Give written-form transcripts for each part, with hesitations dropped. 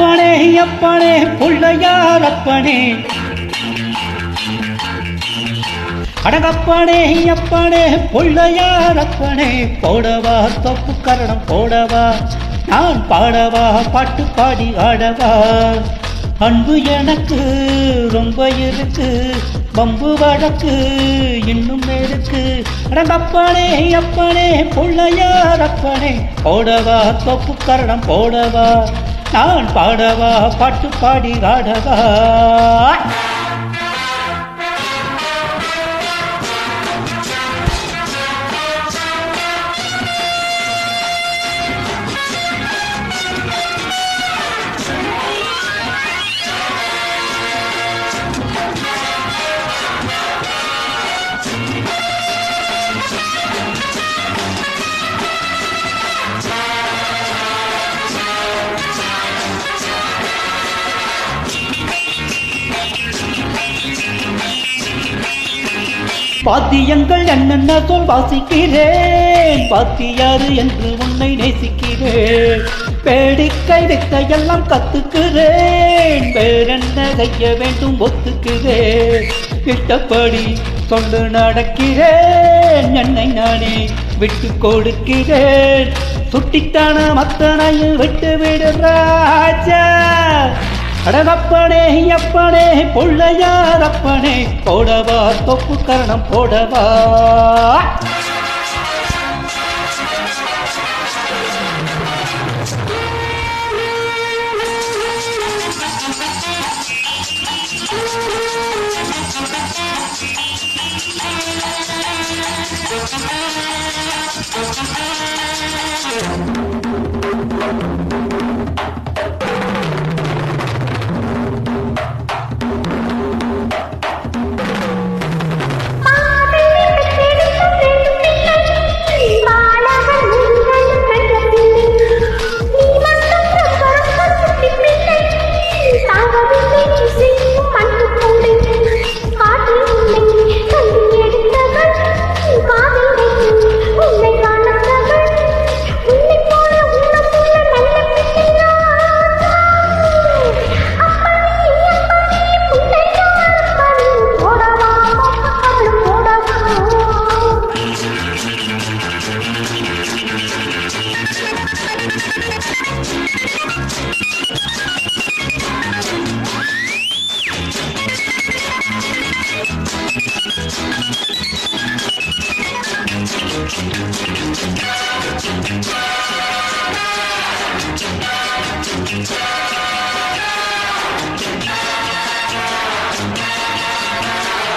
அப்பனே அப்பனே பிள்ளையார் அப்பனே அடங்கப்பனே அப்பனே பிள்ளையார் அப்பனே போடவா தொப்பு கரணம் போடவா நான் பாடவா பாட்டு பாடி ஆடவா அன்பு எனக்கு ரொம்ப இருக்கு பம்பு வழக்கு இன்னும் இருக்கு அடங்கப்பனே அப்பனே பிள்ளையார் அப்பனே போடவா தொப்பு கரணம் போடவா நான் பாடவா பாட்டு பாடி ஆடவா பாத்தியங்கள் என்னென்ன சொல் வாசிக்கிறேன் பாத்தியாரு என்று உன்னை நேசிக்கிறேன் பேடிக்கை வித்தையெல்லாம் கத்துக்கிறேன் வேறென்ன செய்ய வேண்டும் ஒத்துக்கிறேன் இஷ்டப்படி கொண்டு நடக்கிறேன் என்னை நானே விட்டு கொடுக்கிறேன் சுட்டித்தான மத்தனையும் விட்டு விடுறாச்சா அடங்கப்பனே அப்பனே பிள்ளையார் அப்பனே போடவா தொப்பு கரணம் போடவா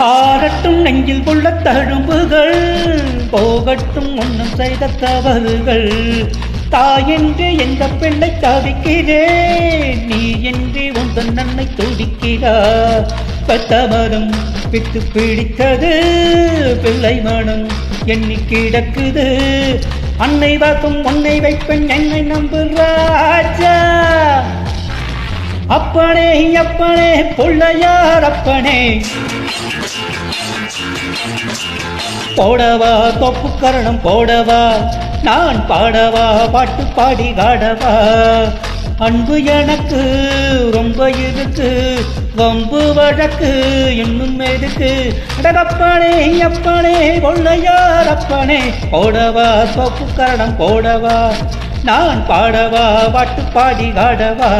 ஆரட்டும் நெஞ்சில் உள்ள தழும்புகள் போகட்டும் ஒன்றும் செய்த தவறுகள் தாயென்று எந்த பெண்ணை தவிக்கிறேன் நீ என்று உந்தன் நன்னை துடிக்கிறார் பத்தமரம் விட்டு பிடித்தது பிள்ளை மனம் எண்ணி கிடக்குது அன்னை வாக்கும் உன்னை வைப்பேன் என்னை நம்புறாச்சா அப்பனே அப்பனே பிள்ளையார் அப்பனே போடவா தொப்பு கரணம் போடவா நான் பாடவா பாட்டு பாடி ஆடவா அன்பு எனக்கு ரொம்ப இருக்கு வம்பு வழக்கு இன்னும் எதுக்கு அடங்கப்பனே அப்பனே பிள்ளையார் அப்பனே போடவா தொப்பு கரணம் போடவா நான் பாடவா பாட்டு பாடி ஆடவா